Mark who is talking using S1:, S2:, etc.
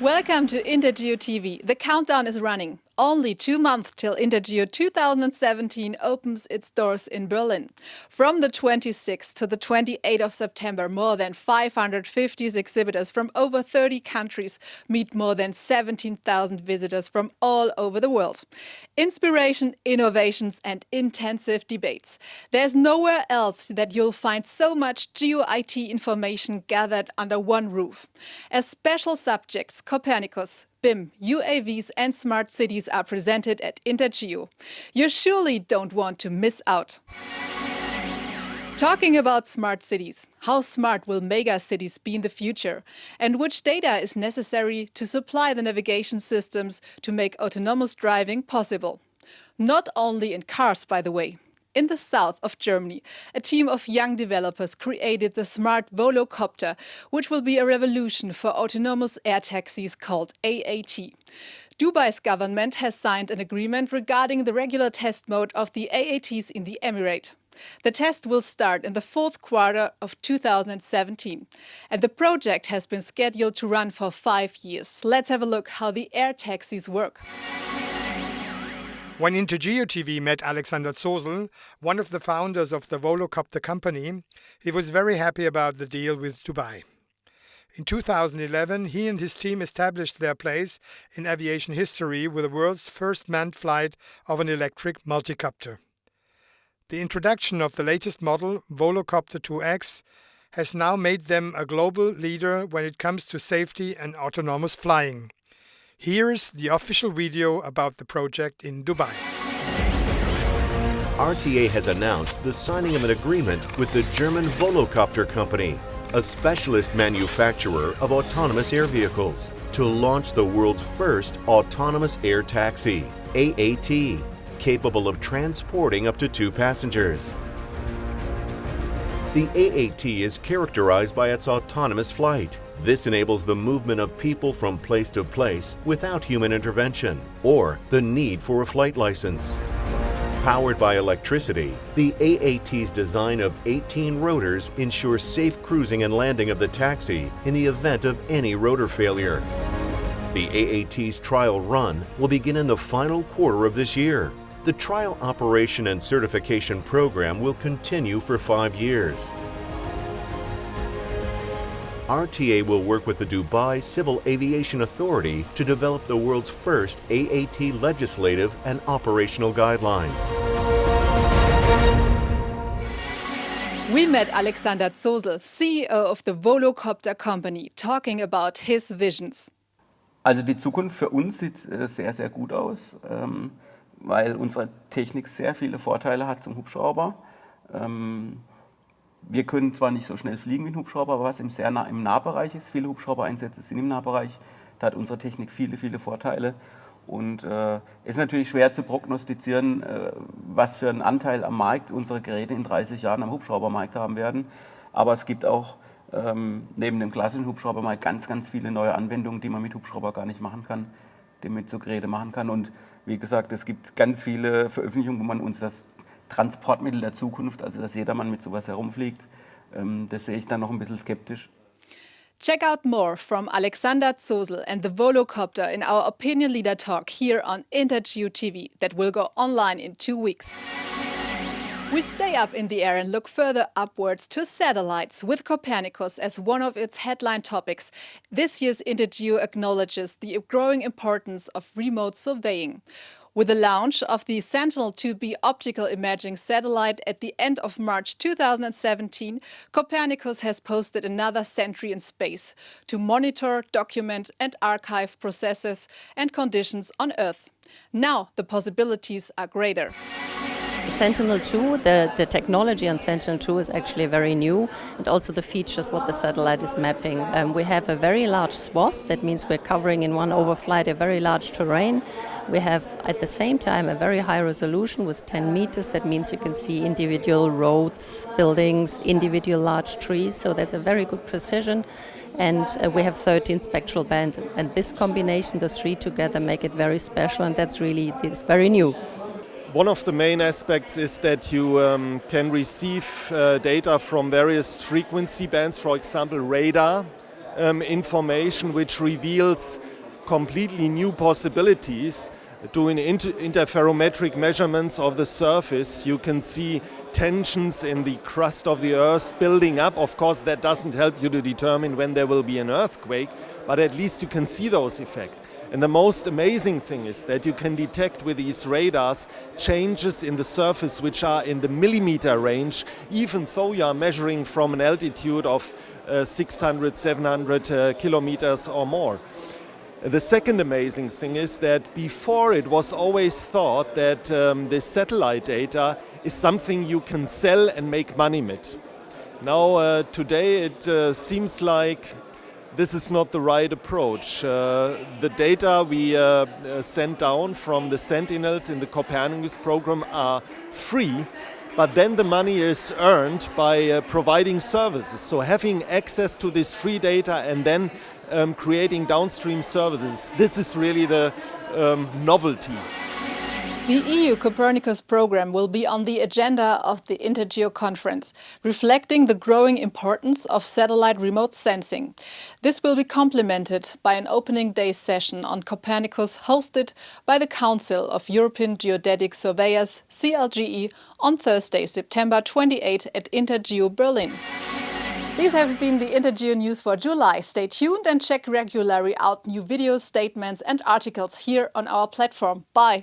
S1: Welcome to INTERGEO TV. The countdown is running. Only 2 months till INTERGEO 2017 opens its doors in Berlin. From the 26th to the 28th of September, more than 550 exhibitors from over 30 countries meet more than 17,000 visitors from all over the world. Inspiration, innovations and intensive debates. There's nowhere else that you'll find so much geo-IT information gathered under one roof. As special subjects, Copernicus, BIM, UAVs and smart cities are presented at INTERGEO. You surely don't want to miss out. Talking about smart cities, how smart will mega cities be in the future? And which data is necessary to supply the navigation systems to make autonomous driving possible? Not only in cars, by the way. In the south of Germany, a team of young developers created the smart Volocopter, which will be a revolution for autonomous air taxis called AAT. Dubai's government has signed an agreement regarding the regular test mode of the AATs in the Emirate. The test will start in the fourth quarter of 2017. And the project has been scheduled to run for 5 years. Let's have a look how the air taxis work.
S2: When INTERGEO TV met Alexander Zosel, one of the founders of the Volocopter company, he was very happy about the deal with Dubai. In 2011, he and his team established their place in aviation history with the world's first manned flight of an electric multicopter. The introduction of the latest model, Volocopter 2X, has now made them a global leader when it comes to safety and autonomous flying. Here is the official video about the project in Dubai.
S3: RTA has announced the signing of an agreement with the German Volocopter company, a specialist manufacturer of autonomous air vehicles, to launch the world's first autonomous air taxi, AAT, capable of transporting up to 2 passengers. The AAT is characterized by its autonomous flight. This enables the movement of people from place to place without human intervention or the need for a flight license. Powered by electricity, the AAT's design of 18 rotors ensures safe cruising and landing of the taxi in the event of any rotor failure. The AAT's trial run will begin in the final quarter of this year. The trial operation and certification program will continue for 5 years. RTA will work with the Dubai Civil Aviation Authority to develop the world's first AAT legislative and operational guidelines.
S1: We met Alexander Zosel, CEO of the Volocopter company, talking about his visions.
S4: Also die Zukunft für uns sieht sehr, sehr gut aus, weil unsere Technik sehr viele Vorteile hat zum Hubschrauber. Wir können zwar nicht so schnell fliegen wie ein Hubschrauber, aber was im Nahbereich ist, viele Hubschraubereinsätze sind im Nahbereich, da hat unsere Technik viele, viele Vorteile. Und es ist natürlich schwer zu prognostizieren, was für einen Anteil am Markt unsere Geräte in 30 Jahren am Hubschraubermarkt haben werden. Aber es gibt auch neben dem klassischen Hubschraubermarkt ganz, ganz viele neue Anwendungen, die man mit Hubschrauber gar nicht machen kann, die man mit so Geräte machen kann. Und wie gesagt, es gibt ganz viele Veröffentlichungen, wo man uns das Transportmittel der Zukunft, also dass jedermann mit sowas herumfliegt, das sehe ich dann noch ein bisschen skeptisch.
S1: Check out more from Alexander Zosel and the Volocopter in our Opinion Leader Talk here on INTERGEO TV that will go online in 2 weeks. We stay up in the air and look further upwards to satellites with Copernicus as one of its headline topics. This year's INTERGEO acknowledges the growing importance of remote surveying. With the launch of the Sentinel-2B optical imaging satellite at the end of March 2017, Copernicus has posted another century in space to monitor, document and archive processes and conditions on Earth. Now the possibilities are greater.
S5: Sentinel-2, the technology on Sentinel-2 is actually very new, and also the features what the satellite is mapping. We have a very large swath, that means we're covering in one overflight a very large terrain. We have at the same time a very high resolution with 10 meters, that means you can see individual roads, buildings, individual large trees, so that's a very good precision. And we have 13 spectral bands, and this combination, the three together, make it very special, and that's very new.
S6: One of the main aspects is that you can receive data from various frequency bands, for example radar, information which reveals completely new possibilities. Doing interferometric measurements of the surface, you can see tensions in the crust of the Earth building up. Of course, that doesn't help you to determine when there will be an earthquake, but at least you can see those effects. And the most amazing thing is that you can detect with these radars changes in the surface which are in the millimeter range, even though you are measuring from an altitude of 600, 700 kilometers or more. The second amazing thing is that before it was always thought that this satellite data is something you can sell and make money with. Now today it seems like this is not the right approach. The data we send down from the Sentinels in the Copernicus program are free, but then the money is earned by providing services. So having access to this free data and then creating downstream services, this is really the novelty.
S1: The EU Copernicus program will be on the agenda of the INTERGEO conference, reflecting the growing importance of satellite remote sensing. This will be complemented by an opening day session on Copernicus hosted by the Council of European Geodetic Surveyors, CLGE, on Thursday, September 28 at INTERGEO Berlin. These have been the INTERGEO news for July. Stay tuned and check regularly out new videos, statements and articles here on our platform. Bye!